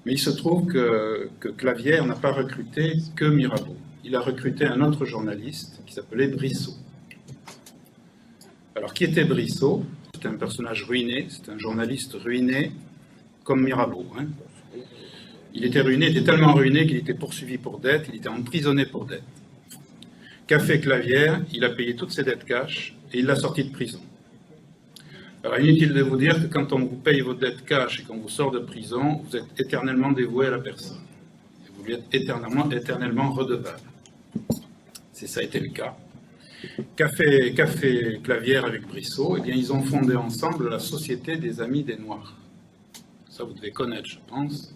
Mais il se trouve que Clavière n'a pas recruté que Mirabeau. Il a recruté un autre journaliste qui s'appelait Brissot. Alors, qui était Brissot? C'est un personnage ruiné, c'est un journaliste ruiné comme Mirabeau. Hein. Il était ruiné, il était tellement ruiné qu'il était poursuivi pour dette, il était emprisonné pour dette. Qu'a fait Clavière? Il a payé toutes ses dettes cash et il l'a sorti de prison. Alors, inutile de vous dire que quand on vous paye vos dettes cash et qu'on vous sort de prison, vous êtes éternellement dévoué à la personne. Et vous lui êtes éternellement redevable. C'est ça a été le cas. Qu'a fait Clavière avec Brissot? Eh bien, ils ont fondé ensemble la Société des Amis des Noirs. Ça, vous devez connaître, je pense.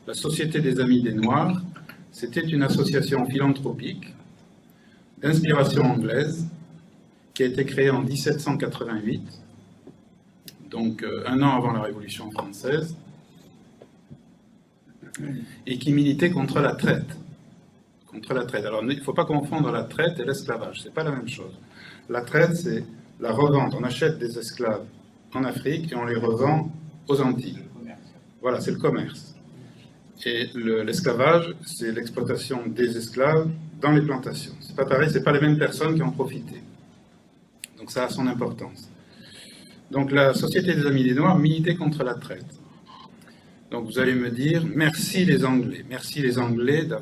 La Société des Amis des Noirs, c'était une association philanthropique d'inspiration anglaise qui a été créée en 1788, donc un an avant la Révolution française, et qui militait contre la traite. Alors, il ne faut pas confondre la traite et l'esclavage, ce n'est pas la même chose. La traite, c'est la revente. On achète des esclaves en Afrique et on les revend aux Antilles. Voilà, c'est le commerce. Et l'esclavage, c'est l'exploitation des esclaves dans les plantations. C'est pas pareil, c'est pas les mêmes personnes qui en profitaient. Donc ça a son importance. Donc la Société des Amis des Noirs militait contre la traite. Donc vous allez me dire, merci les Anglais de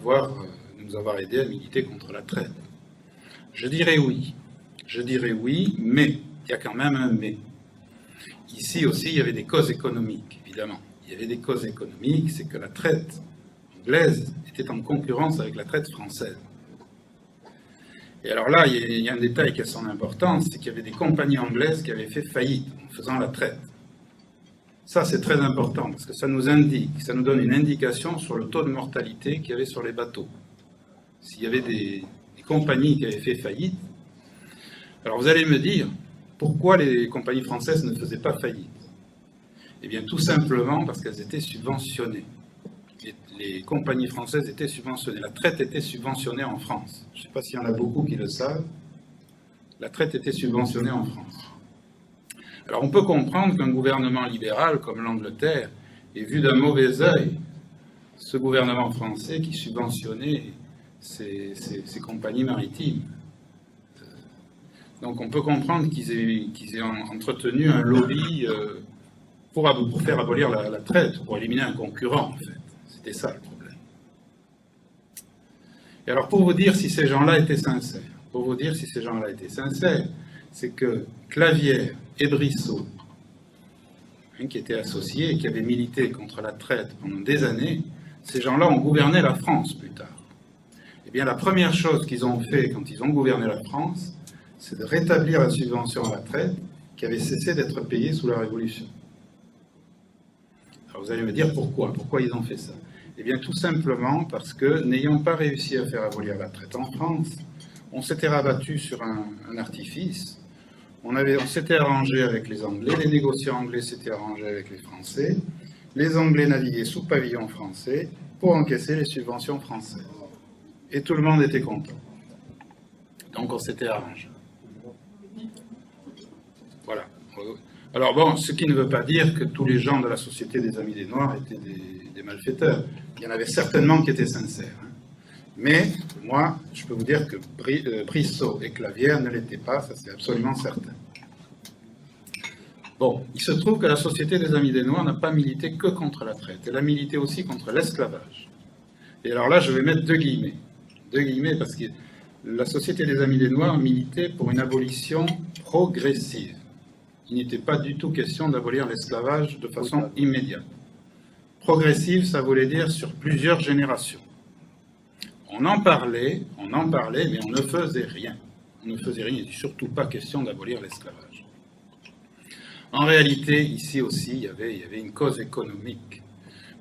nous avoir aidés à militer contre la traite. Je dirais oui, mais il y a quand même un mais. Ici aussi, il y avait des causes économiques, évidemment. Il y avait des causes économiques, c'est que la traite anglaise était en concurrence avec la traite française. Et alors là, il y a un détail qui a son importance, c'est qu'il y avait des compagnies anglaises qui avaient fait faillite en faisant la traite. Ça, c'est très important, parce que ça nous indique, ça nous donne une indication sur le taux de mortalité qu'il y avait sur les bateaux. S'il y avait des compagnies qui avaient fait faillite, alors vous allez me dire, pourquoi les compagnies françaises ne faisaient pas faillite? Eh bien, tout simplement parce qu'elles étaient subventionnées. Les compagnies françaises étaient subventionnées. La traite était subventionnée en France. Je ne sais pas s'il y en a beaucoup qui le savent. La traite était subventionnée en France. Alors, on peut comprendre qu'un gouvernement libéral comme l'Angleterre ait vu d'un mauvais œil ce gouvernement français qui subventionnait ces compagnies maritimes. Donc, on peut comprendre qu'ils aient entretenu un lobby pour faire abolir la traite, pour éliminer un concurrent, en fait. C'était ça le problème. Et alors, pour vous dire si ces gens-là étaient sincères, c'est que Clavière et Brissot, qui étaient associés et qui avaient milité contre la traite pendant des années, ces gens-là ont gouverné la France plus tard. Eh bien, la première chose qu'ils ont fait quand ils ont gouverné la France, c'est de rétablir la subvention à la traite qui avait cessé d'être payée sous la Révolution. Alors vous allez me dire pourquoi ils ont fait ça? Eh bien tout simplement parce que, n'ayant pas réussi à faire abolir la traite en France, on s'était rabattu sur un artifice. On s'était arrangé avec les Anglais, les négociants anglais s'étaient arrangés avec les Français, les Anglais naviguaient sous pavillon français pour encaisser les subventions françaises. Et tout le monde était content. Donc on s'était arrangé. Voilà. Alors bon, ce qui ne veut pas dire que tous les gens de la Société des Amis des Noirs étaient des malfaiteurs. Il y en avait certainement qui étaient sincères. Mais moi, je peux vous dire que Brissot et Clavière ne l'étaient pas, ça c'est absolument certain. Bon, il se trouve que la Société des Amis des Noirs n'a pas milité que contre la traite, elle a milité aussi contre l'esclavage. Et alors là, je vais mettre deux guillemets parce que la Société des Amis des Noirs militait pour une abolition progressive. Il n'était pas du tout question d'abolir l'esclavage de façon immédiate. Progressive, ça voulait dire sur plusieurs générations. On en parlait, mais on ne faisait rien. Il n'est surtout pas question d'abolir l'esclavage. En réalité, ici aussi, il y avait une cause économique.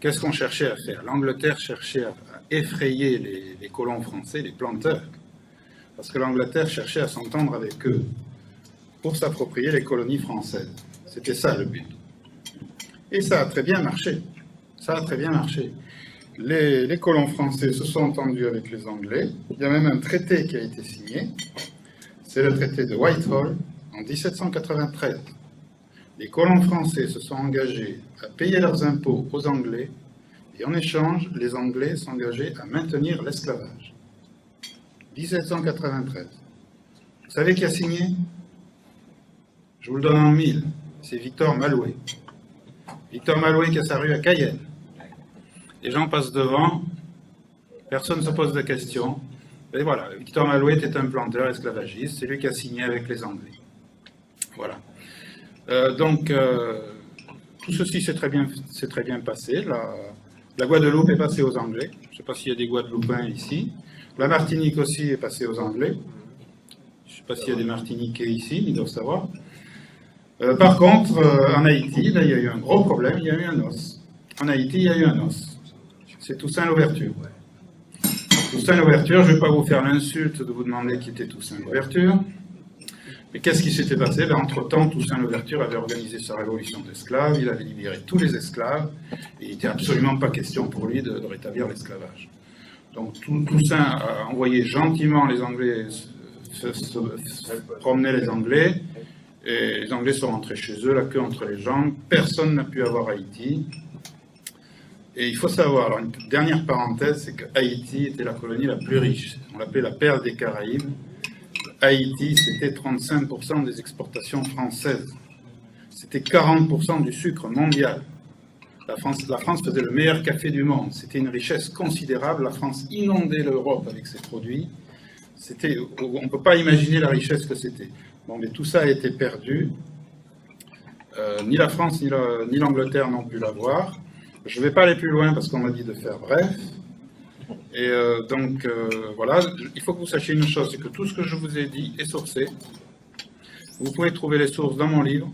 Qu'est-ce qu'on cherchait à faire? L'Angleterre cherchait à effrayer les colons français, les planteurs, parce que l'Angleterre cherchait à s'entendre avec eux pour s'approprier les colonies françaises. C'était ça le but. Et ça a très bien marché. Les colons français se sont entendus avec les Anglais. Il y a même un traité qui a été signé. C'est le traité de Whitehall en 1793. Les colons français se sont engagés à payer leurs impôts aux Anglais Et en échange, les Anglais s'engageaient à maintenir l'esclavage. 1793. Vous savez qui a signé? Je vous le donne en mille. C'est Victor Malouet. Victor Malouet qui a sa rue à Cayenne. Les gens passent devant, personne ne se pose de questions. Et voilà, Victor Malouet était un planteur esclavagiste, c'est lui qui a signé avec les Anglais. Voilà. Tout ceci s'est très bien passé. La Guadeloupe est passée aux Anglais. Je ne sais pas s'il y a des Guadeloupéens ici. La Martinique aussi est passée aux Anglais. Je ne sais pas s'il y a des Martiniquais ici, ils doivent savoir. Par contre, en Haïti, là, il y a eu un gros problème, il y a eu un os. En Haïti, il y a eu un os. C'est Toussaint Louverture. Toussaint Louverture, je ne vais pas vous faire l'insulte de vous demander qui était Toussaint Louverture. Mais qu'est-ce qui s'était passé? Entre-temps, Toussaint Louverture avait organisé sa révolution d'esclaves, il avait libéré tous les esclaves, et il n'était absolument pas question pour lui de rétablir l'esclavage. Donc Toussaint a envoyé gentiment les Anglais promener les Anglais, et les Anglais sont rentrés chez eux, la queue entre les jambes, personne n'a pu avoir Haïti. Et il faut savoir, alors une dernière parenthèse, c'est que Haïti était la colonie la plus riche. On l'appelait la perle des Caraïbes. Haïti, c'était 35% des exportations françaises. C'était 40% du sucre mondial. La France faisait le meilleur café du monde. C'était une richesse considérable. La France inondait l'Europe avec ses produits. On ne peut pas imaginer la richesse que c'était. Bon, mais tout ça a été perdu. Ni la France ni l'Angleterre n'ont pu l'avoir. Je ne vais pas aller plus loin parce qu'on m'a dit de faire bref. Et voilà, il faut que vous sachiez une chose, c'est que tout ce que je vous ai dit est sourcé. Vous pouvez trouver les sources dans mon livre.